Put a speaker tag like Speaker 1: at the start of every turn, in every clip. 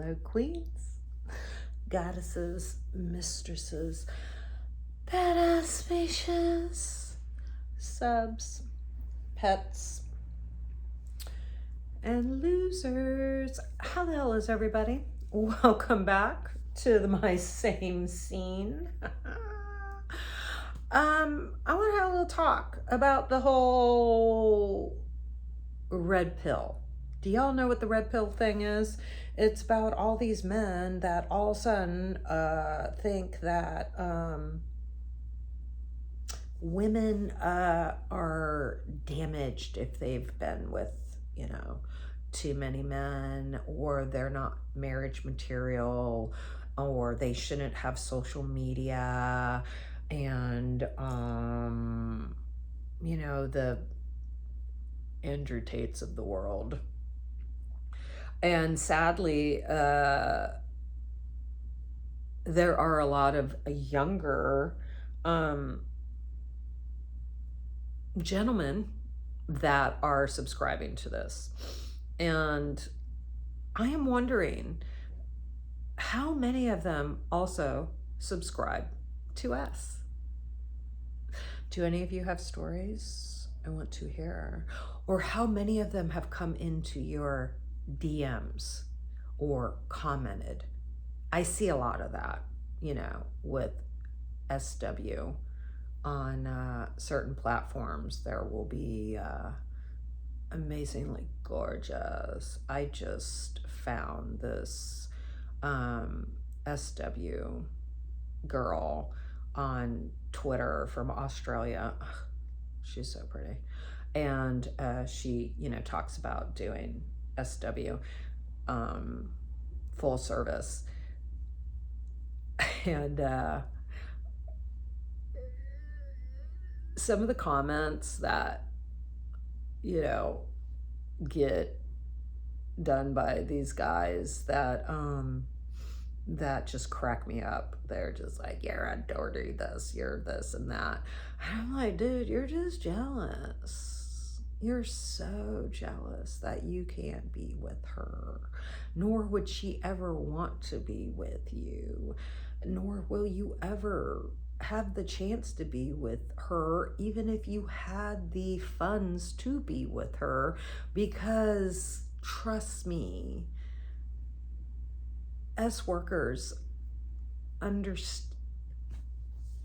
Speaker 1: Hello, queens, goddesses, mistresses, badass spacious, subs, pets, and losers. How the hell is everybody? Welcome back to my same scene. I want to have a little talk about the whole red pill. Do y'all know what the red pill thing is? It's about all these men that all of a sudden think that women are damaged if they've been with, too many men, or they're not marriage material, or they shouldn't have social media, and the Andrew Tates of the world. And sadly, there are a lot of younger gentlemen that are subscribing to this. And I am wondering how many of them also subscribe to us. Do any of you have stories I want to hear? Or how many of them have come into your DMs or commented? I see a lot of that, with SW on certain platforms. There will be amazingly gorgeous. I just found this SW girl on Twitter from Australia. Ugh, she's so pretty. And she, talks about doing SW full service. And some of the comments that, get done by these guys that just crack me up. They're just like, you're a dirty this, you're this and that. And I'm like, dude, you're just jealous. You're so jealous that you can't be with her, nor would she ever want to be with you, nor will you ever have the chance to be with her, even if you had the funds to be with her, because trust me, us workers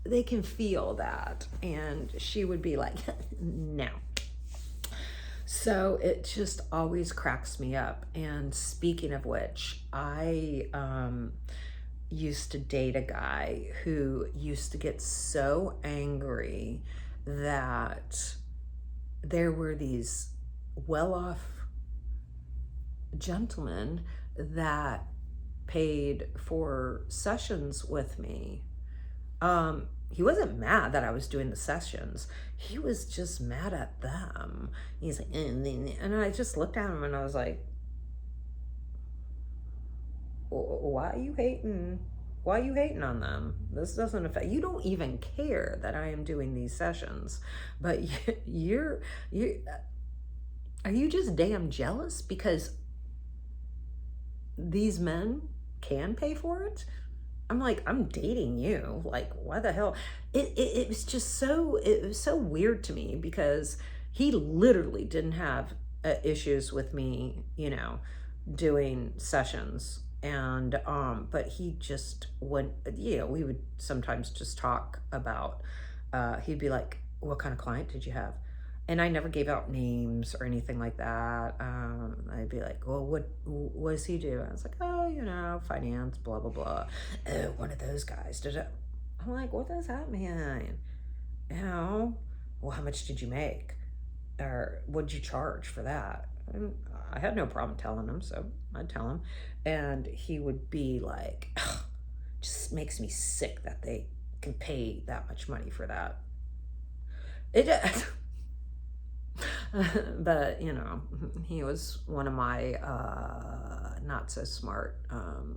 Speaker 1: they can feel that. And she would be like, no. So it just always cracks me up. And speaking of which, I used to date a guy who used to get so angry that there were these well-off gentlemen that paid for sessions with me. He wasn't mad that I was doing the sessions. He was just mad at them. He's like, and I just looked at him and I was like, why are you hating? Why are you hating on them? This doesn't affect you. Don't even care that I am doing these sessions, but are you just damn jealous because these men can pay for it? I'm like, I'm dating you. Like, why the hell? It was just it was so weird to me, because he literally didn't have issues with me, doing sessions. And but he just went, we would sometimes just talk about, he'd be like, what kind of client did you have? And I never gave out names or anything like that. I'd be like, well, what does he do? I was like, oh, finance, blah, blah, blah. Oh, one of those guys. I'm like, what does that mean? Well, how much did you make? Or what did you charge for that? And I had no problem telling him, so I'd tell him. And he would be like, just makes me sick that they can pay that much money for that. But he was one of my not so smart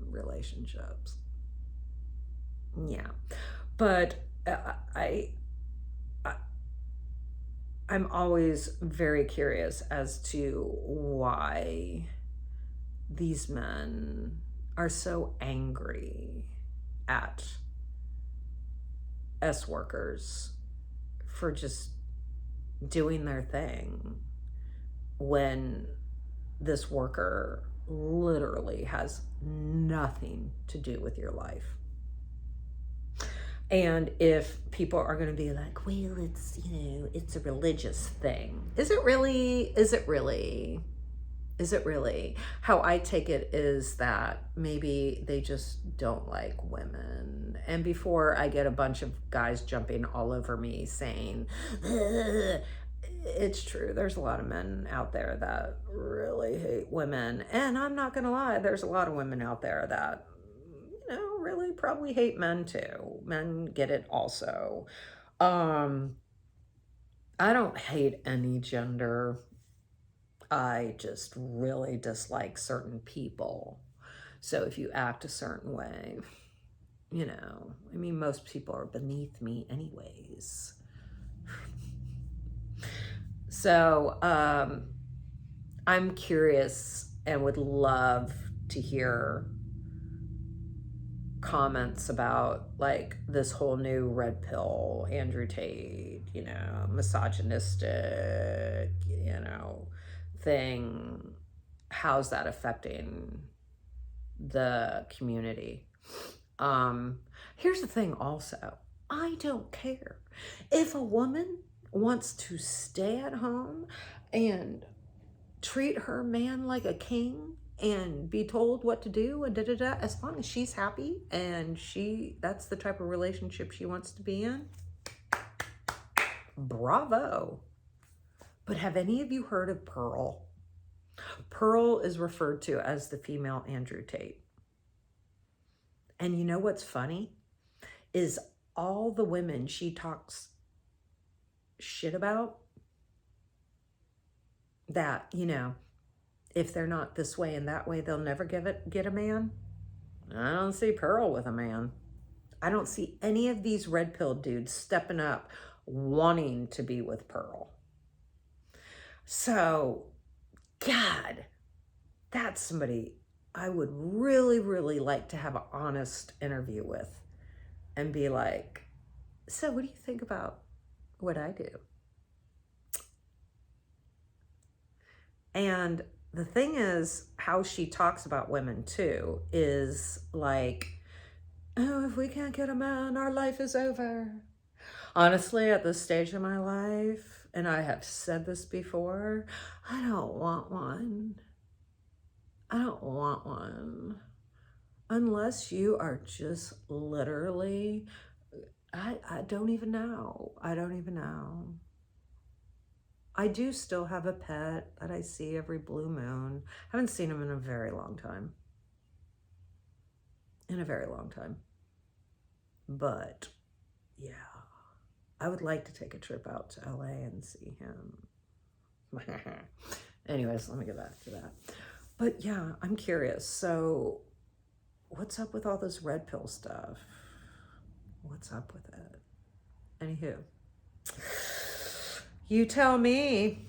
Speaker 1: relationships. Yeah, but I'm always very curious as to why these men are so angry at S workers for just doing their thing when this worker literally has nothing to do with your life. And if people are going to be like, well, it's, it's a religious thing. Is it really? Is it really? Is it really? How I take it is that maybe they just don't like women. And before I get a bunch of guys jumping all over me saying, ugh, it's true. There's a lot of men out there that really hate women. And I'm not going to lie, there's a lot of women out there that, really probably hate men too. Men get it also. I don't hate any gender. I just really dislike certain people. So if you act a certain way, most people are beneath me anyways. So I'm curious and would love to hear comments about like this whole new red pill, Andrew Tate, misogynistic, thing. How's that affecting the community? Here's the thing also. I don't care. If a woman wants to stay at home and treat her man like a king and be told what to do and as long as she's happy and that's the type of relationship she wants to be in, bravo. But have any of you heard of Pearl? Pearl is referred to as the female Andrew Tate. And you know what's funny? Is all the women she talks shit about that, if they're not this way and that way, they'll never get a man. I don't see Pearl with a man. I don't see any of these red pill dudes stepping up wanting to be with Pearl. So, God, that's somebody I would really, really like to have an honest interview with and be like, so what do you think about what I do? And the thing is, how she talks about women too is like, oh, if we can't get a man, our life is over. Honestly, at this stage of my life, and I have said this before, I don't want one. I don't want one. Unless you are just literally, I don't even know. I don't even know. I do still have a pet that I see every blue moon. I haven't seen him in a very long time. In a very long time. But, yeah. I would like to take a trip out to LA and see him. Anyways, let me get back to that. But yeah, I'm curious. So what's up with all this red pill stuff? What's up with it? Anywho, you tell me.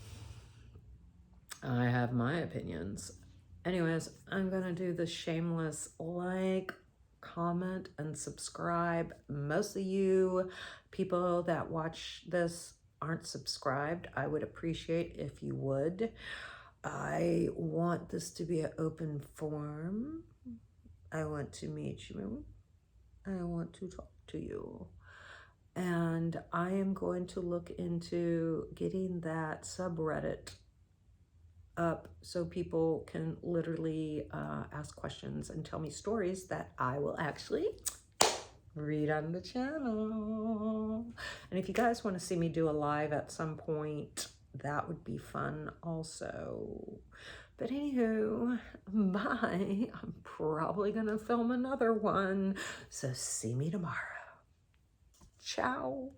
Speaker 1: I have my opinions. Anyways, I'm going to do the shameless like, comment, and subscribe. Most of you people that watch this aren't subscribed. I would appreciate if you would. I want this to be an open forum. I want to meet you. I want to talk to you. And I am going to look into getting that subreddit up so people can literally ask questions and tell me stories that I will actually read on the channel. And if you guys want to see me do a live at some point, that would be fun also. But anywho, bye. I'm probably gonna film another one, so see me tomorrow. Ciao.